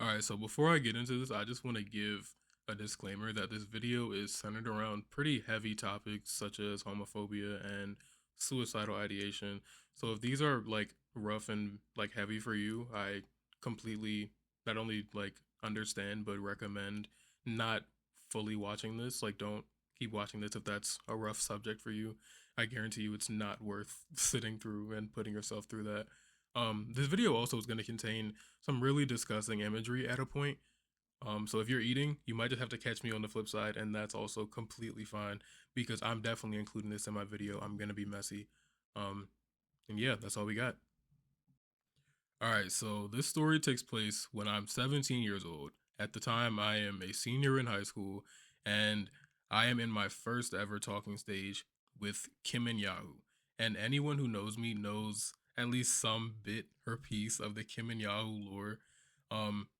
All right, so before I get into this, I just want to give a disclaimer that this video is centered around pretty heavy topics such as homophobia and suicidal ideation. So if these are like rough and like heavy for you, I completely not only like understand but recommend not fully watching this. Like don't keep watching this if that's a rough subject for you. I guarantee you it's not worth sitting through and putting yourself through that. This video also is going to contain some really disgusting imagery at a point. So if you're eating, you might just have to catch me on the flip side, and that's also completely fine because I'm definitely including this in my video. I'm gonna be messy. Um, and yeah, that's all we got. All right, so this story takes place when I'm 17 years old. At the time, I am a senior in high school, and I am in my first ever talking stage with Kim and Yahoo. And anyone who knows me knows at least some bit or piece of the Kim and Yahoo lore.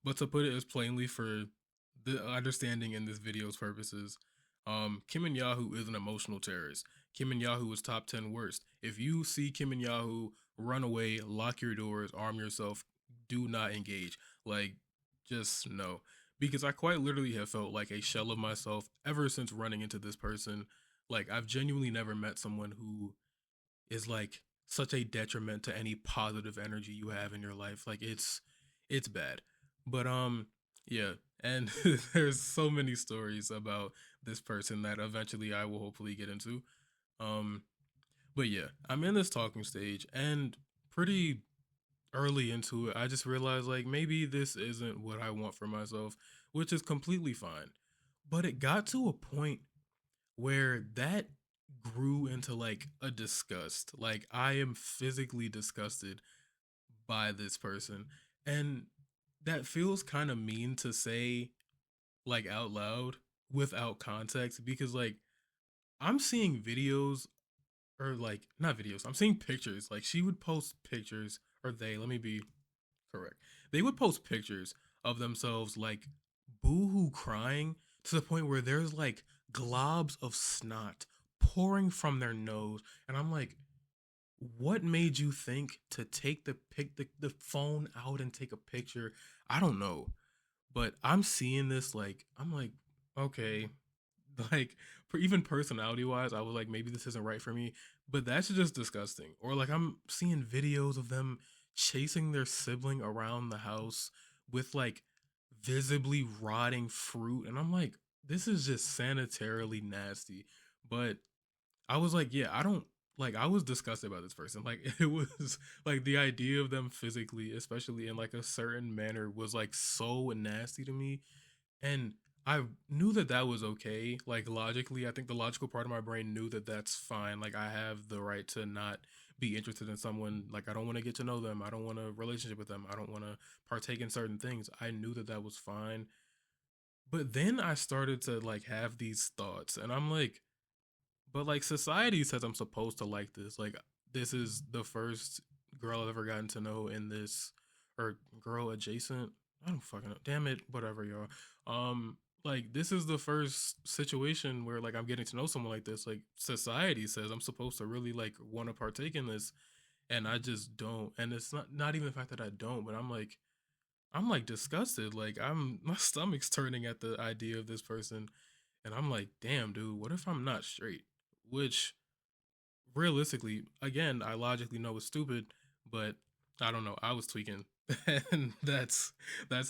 But to put it as plainly for the understanding in this video's purposes, Kim and Yahoo is an emotional terrorist. Kim and Yahoo is top 10 worst. If you see Kim and Yahoo, run away, lock your doors, arm yourself, do not engage. Like, just no. Because I quite literally have felt like a shell of myself ever since running into this person. Like, I've genuinely never met someone who is like such a detriment to any positive energy you have in your life. Like it's bad. But yeah, and there's so many stories about this person that eventually I will hopefully get into. Um but yeah, I'm in this talking stage and pretty early into it I just realized like maybe this isn't what I want for myself, which is completely fine. But it got to a point where that grew into like a disgust. Like I am physically disgusted by this person. And that feels kind of mean to say like out loud without context because like I'm seeing videos or like not videos, I'm seeing pictures. Like she would post pictures or let me be correct. They would post pictures of themselves like boohoo crying to the point where there's like globs of snot pouring from their nose. And I'm like, what made you think to take the phone out and take a picture? I don't know. But I'm seeing this like I'm like, okay, like even personality wise, I was like, maybe this isn't right for me. But that's just disgusting. Or like I'm seeing videos of them chasing their sibling around the house with like visibly rotting fruit, and I'm like, this is just sanitarily nasty. But I was like, yeah, I don't like. I was disgusted by this person. Like, it was like the idea of them physically, especially in like a certain manner, was like so nasty to me. And I knew that that was okay. Like, logically, I think the logical part of my brain knew that that's fine. Like, I have the right to not be interested in someone. Like, I don't want to get to know them. I don't want a relationship with them. I don't want to partake in certain things. I knew that that was fine. But then I started to like have these thoughts, and I'm like, but like society says I'm supposed to like this. Like this is the first girl I've ever gotten to know in this or girl adjacent. I don't fucking know. Damn it, whatever, y'all. Like this is the first situation where like I'm getting to know someone like this. Like society says I'm supposed to really like want to partake in this, and I just don't. And it's not even the fact that I don't, but I'm like disgusted. Like I'm my stomach's turning at the idea of this person, and I'm like, damn, dude, what if I'm not straight? Which realistically, again, I logically know it's stupid, but I don't know. I was tweaking, and that's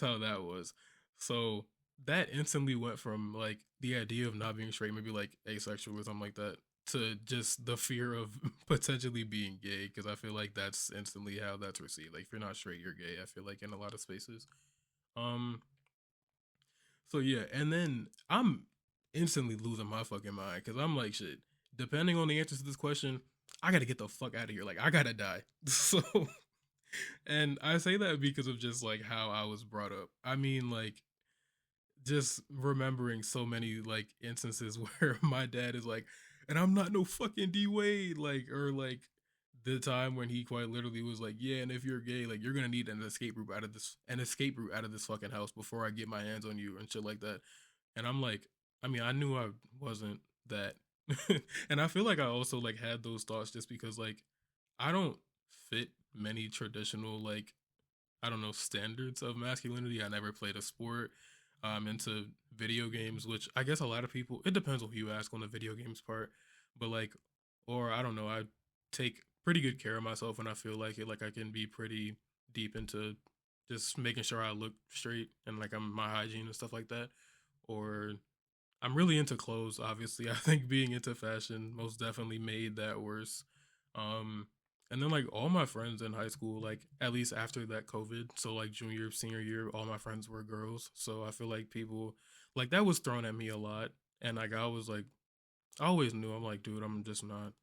how that was. So that instantly went from like the idea of not being straight, maybe like asexual or something like that, to just the fear of potentially being gay. Because I feel like that's instantly how that's received. Like if you're not straight, you're gay. I feel like in a lot of spaces. Um, so yeah, and then I'm instantly losing my fucking mind because I'm like, shit. Depending on the answer to this question, I gotta get the fuck out of here. Like I gotta die. So, and I say that because of just like how I was brought up. I mean, like just remembering so many like instances where my dad is like, and I'm not no fucking D Wade, like or like the time when he quite literally was like, yeah, and if you're gay, like you're gonna need an escape route out of this fucking house before I get my hands on you and shit like that. And I'm like, I mean, I knew I wasn't that. And I feel like I also like had those thoughts just because like I don't fit many traditional like I don't know, standards of masculinity. I never played a sport. I'm into video games, which I guess a lot of people, it depends what you ask on the video games part, but like, or I don't know, I take pretty good care of myself when I feel like it. Like I can be pretty deep into just making sure I look straight and like I'm my hygiene and stuff like that. Or I'm really into clothes, obviously. I think being into fashion most definitely made that worse. Um, and then like all my friends in high school, like at least after that COVID, so like junior, senior year, all my friends were girls. So I feel like people like that was thrown at me a lot. And like I was like I always knew I'm like, dude, I'm just not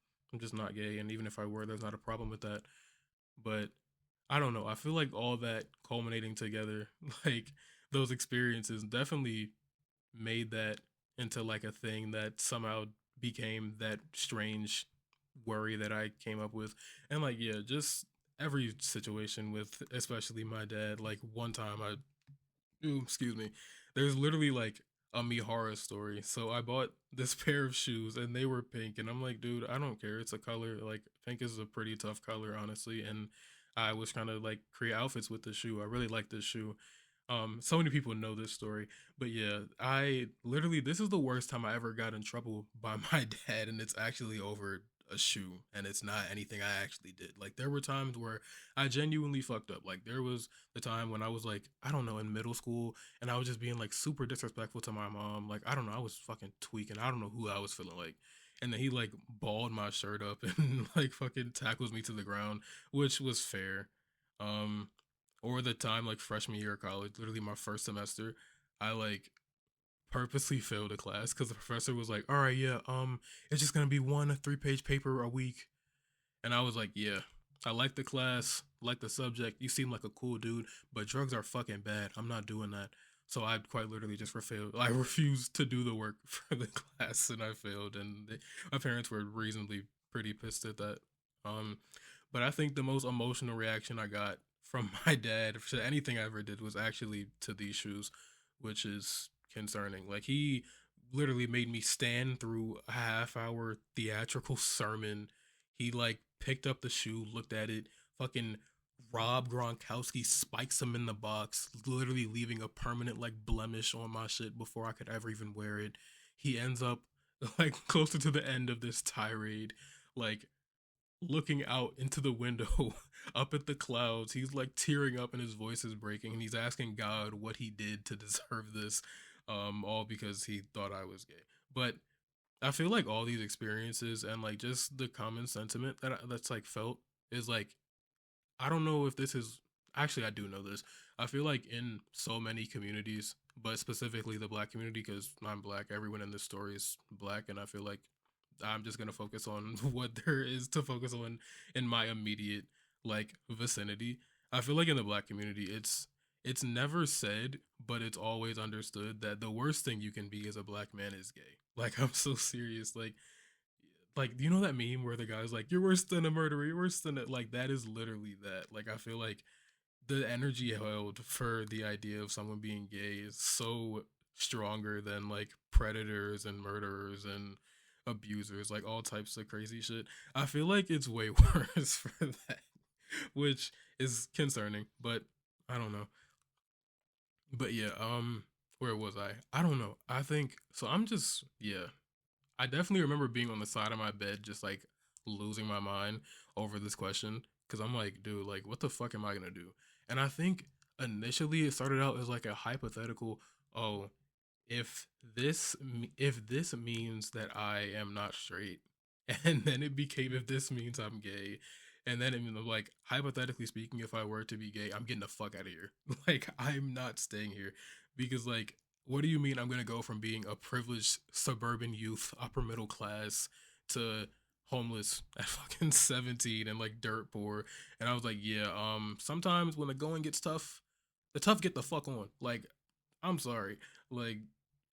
gay. And even if I were, there's not a problem with that. But I don't know. I feel like all that culminating together, like those experiences definitely made that into like a thing that somehow became that strange worry that I came up with. And like, yeah, just every situation with especially my dad. Like one time I ooh, excuse me. There's literally like a me horror story. So I bought this pair of shoes and they were pink and I'm like, dude, I don't care. It's a color. Like pink is a pretty tough color, honestly. And I was trying to like create outfits with the shoe. I really like this shoe. So many people know this story, but yeah, I literally this is the worst time I ever got in trouble by my dad, and it's actually over a shoe, and it's not anything I actually did. Like there were times where I genuinely fucked up. Like there was the time when I was like, I don't know, in middle school, and I was just being like super disrespectful to my mom. Like I don't know, I was fucking tweaking. I don't know who I was feeling like. And then he like balled my shirt up and like fucking tackles me to the ground, which was fair. Um, or the time like freshman year of college, literally my first semester, I like purposely failed a class because the professor was like, "All right, yeah, it's just gonna be one 3-page paper a week," and I was like, "Yeah, I like the class, like the subject. You seem like a cool dude, but drugs are fucking bad. I'm not doing that." So I quite literally just failed. I refused to do the work for the class, and I failed. And my parents were reasonably pretty pissed at that. Um, but I think the most emotional reaction I got from my dad to anything I ever did was actually to these shoes, which is concerning. Like he literally made me stand through a half hour theatrical sermon. He like picked up the shoe, looked at it, fucking Rob Gronkowski spikes him in the box, literally leaving a permanent like blemish on my shit before I could ever even wear it. He ends up like closer to the end of this tirade, like looking out into the window up at the clouds. He's like tearing up and his voice is breaking and he's asking God what he did to deserve this. All because he thought I was gay. But I feel like all these experiences and like just the common sentiment that's like felt is like I don't know if this is actually I do know this. I feel like in so many communities, but specifically the black community because I'm black, everyone in this story is black and I feel like I'm just gonna focus on what there is to focus on in my immediate like vicinity. I feel like in the black community, it's never said, but it's always understood that the worst thing you can be as a black man is gay. Like I'm so serious. Like do you know that meme where the guy's like, "You're worse than a murderer. You're worse than it." Like that is literally that. Like I feel like the energy held for the idea of someone being gay is so stronger than like predators and murderers and abusers, like all types of crazy shit. I feel like it's way worse for that, which is concerning, but I don't know. But yeah, where was I? I don't know. I think so. I'm just yeah. I definitely remember being on the side of my bed, just like losing my mind over this question because I'm like, dude, like, what the fuck am I gonna do? And I think initially it started out as like a hypothetical. Oh, if if this means that I am not straight, and then it became if this means I'm gay, and then it like hypothetically speaking, if I were to be gay, I'm getting the fuck out of here. Like I'm not staying here because like what do you mean I'm gonna go from being a privileged suburban youth, upper middle class, to homeless at fucking 17 and like dirt poor? And I was like, yeah, sometimes when the going gets tough, the tough get the fuck on. Like, I'm sorry. Like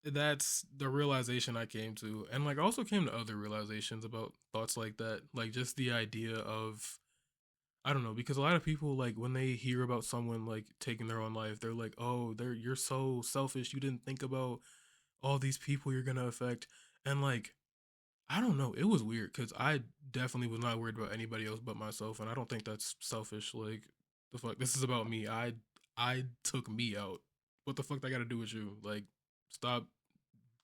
that's the realization I came to. And like I also came to other realizations about thoughts like that. Like just the idea of I don't know, because a lot of people like when they hear about someone like taking their own life, they're like, "Oh, you're so selfish. You didn't think about all these people you're going to affect." And like I don't know, it was weird cuz I definitely was not worried about anybody else but myself, and I don't think that's selfish. Like The fuck? This is about me. I took me out. What the fuck that got to do with you? Like, stop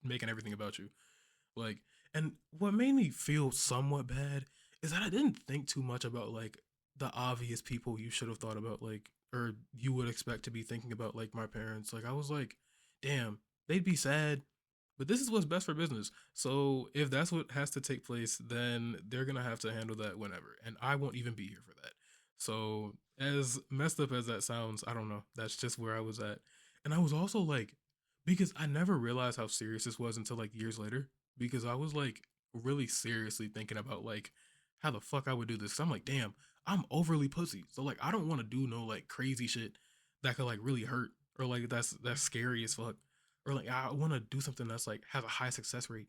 making everything about you. Like, and what made me feel somewhat bad is that I didn't think too much about like the obvious people you should have thought about, like, or you would expect to be thinking about, like my parents. Like, I was like, damn, they'd be sad, but this is what's best for business. So if that's what has to take place, then they're gonna have to handle that whenever, and I won't even be here for that. So as messed up as that sounds, I don't know. That's just where I was at, and I was also like, because I never realized how serious this was until like years later. Because I was like really seriously thinking about like how the fuck I would do this. 'Cause I'm like, damn, I'm overly pussy, so like I don't want to do no like crazy shit that could like really hurt or like that's scary as fuck or like I want to do something that's like has a high success rate.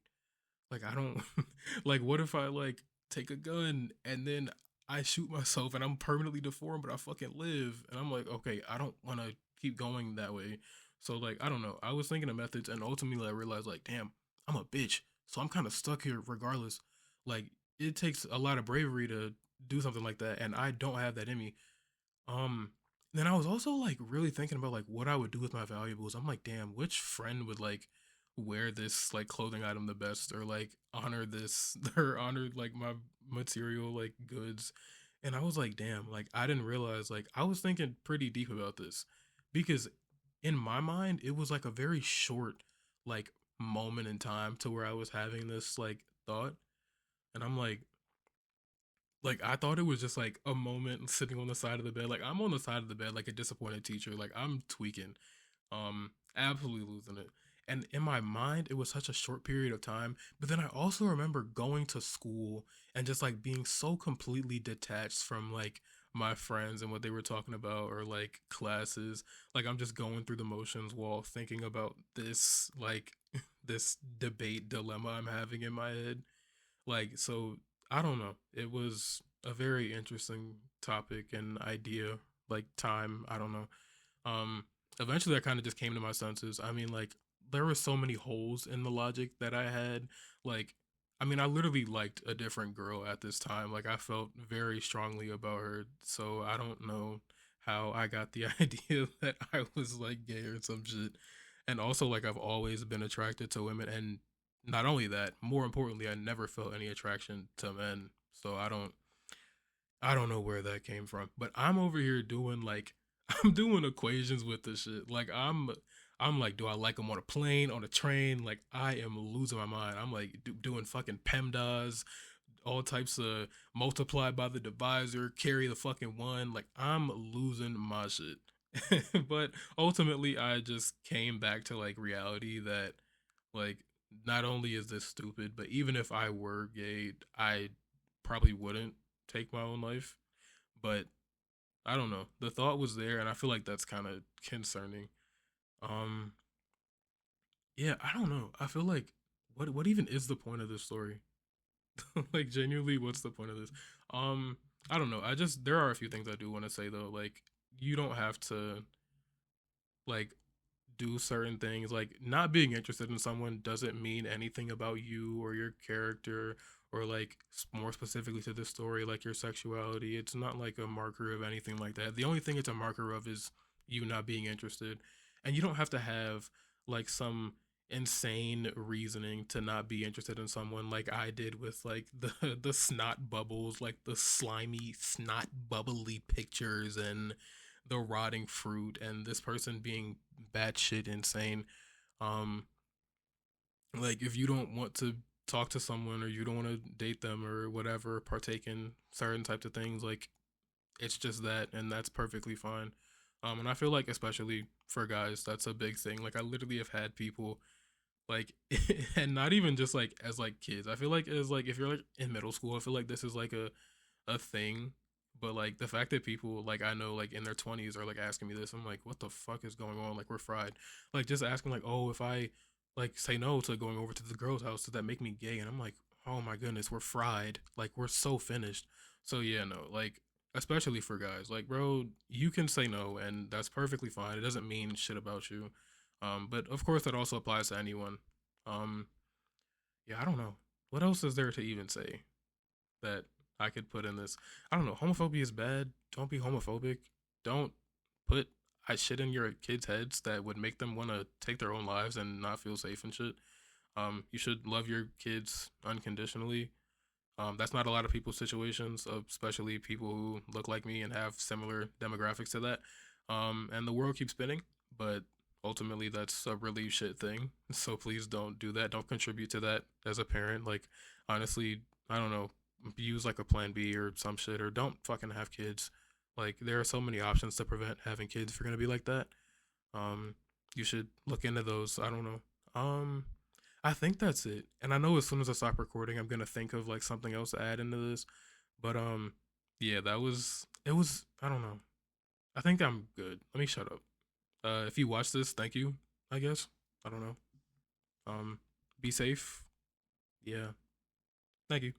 Like I don't like what if I like take a gun and then I shoot myself and I'm permanently deformed but I fucking live and I'm like okay, I don't want to keep going that way. So like I don't know. I was thinking of methods and ultimately I realized like damn, I'm a bitch. So I'm kind of stuck here regardless. Like it takes a lot of bravery to do something like that and I don't have that in me. Um, then I was also like really thinking about like what I would do with my valuables. I'm like, damn, which friend would like wear this like clothing item the best or like honor this or honor like my material like goods. And I was like, damn, like I didn't realize like I was thinking pretty deep about this because in my mind it was like a very short like moment in time to where I was having this like thought and I'm like I thought it was just like a moment sitting on the side of the bed. Like I'm on the side of the bed like a disappointed teacher. Like I'm tweaking. Absolutely losing it. And in my mind, it was such a short period of time. But then I also remember going to school and just like being so completely detached from like my friends and what they were talking about or like classes. Like I'm just going through the motions while thinking about this like this debate dilemma I'm having in my head. Like, so I don't know. It was a very interesting topic and idea, like time. I don't know. Um, Eventually, I kind of just came to my senses. I mean, like, there were so many holes in the logic that I had. Like, I mean, I literally liked a different girl at this time. Like, I felt very strongly about her. So I don't know how I got the idea that I was like gay or some shit. And also, like, I've always been attracted to women. And not only that, more importantly, I never felt any attraction to men. So I don't know where that came from, but I'm over here doing like I'm doing equations with this shit. Like I'm like, do I like them on a plane, on a train? Like I am losing my mind. I'm like doing fucking PEMDAS, all types of multiply by the divisor, carry the fucking one. Like I'm losing my shit. But ultimately, I just came back to like reality that like not only is this stupid, but even if I were gay, I probably wouldn't take my own life. But I don't know. The thought was there, and I feel like that's kind of concerning. Um, yeah, I don't know. I feel like what even is the point of this story? Like genuinely, what's the point of this? Um, I don't know. I just there are a few things I do want to say though. Like you don't have to like do certain things. Like not being interested in someone doesn't mean anything about you or your character or like more specifically to the story like your sexuality. It's not like a marker of anything like that. The only thing it's a marker of is you not being interested. And you don't have to have like some insane reasoning to not be interested in someone like I did with like the snot bubbles, like the slimy snot bubbly pictures and the rotting fruit and this person being batshit insane. Um, like if you don't want to talk to someone or you don't want to date them or whatever, partake in certain types of things, like it's just that, and that's perfectly fine. And I feel like especially for guys, that's a big thing. Like I literally have had people like, and not even just like as like kids. I feel like as like if you're like in middle school, I feel like this is like a thing. But like the fact that people like I know like in their 20s are like asking me this, I'm like, what the fuck is going on? Like we're fried. Like just asking like, oh, if I like say no to going over to the girl's house, does that make me gay? And I'm like, oh my goodness, we're fried. Like we're so finished. So yeah, no, like especially for guys, like bro, you can say no, and that's perfectly fine. It doesn't mean shit about you. But of course that also applies to anyone. Um, yeah, I don't know. What else is there to even say that I could put in this? I don't know. Homophobia is bad. Don't be homophobic. don't put I shit in your kids' heads that would make them want to take their own lives and not feel safe and shit. You should love your kids unconditionally. That's not a lot of people's situations, especially people who look like me and have similar demographics to that. And the world keeps spinning, but ultimately that's a really shit thing. So please don't do that. Don't contribute to that as a parent. Like, honestly, I don't know, use like a plan B or some shit, or don't fucking have kids. Like, there are so many options to prevent having kids if you're gonna be like that. Um, you should look into those. I don't know. I think that's it. And I know as soon as I stop recording, I'm gonna think of like something else to add into this. But yeah, that was it. Was I don't know. I think I'm good. Let me shut up. If you watch this, thank you. I guess I don't know. Be safe. Yeah. Thank you.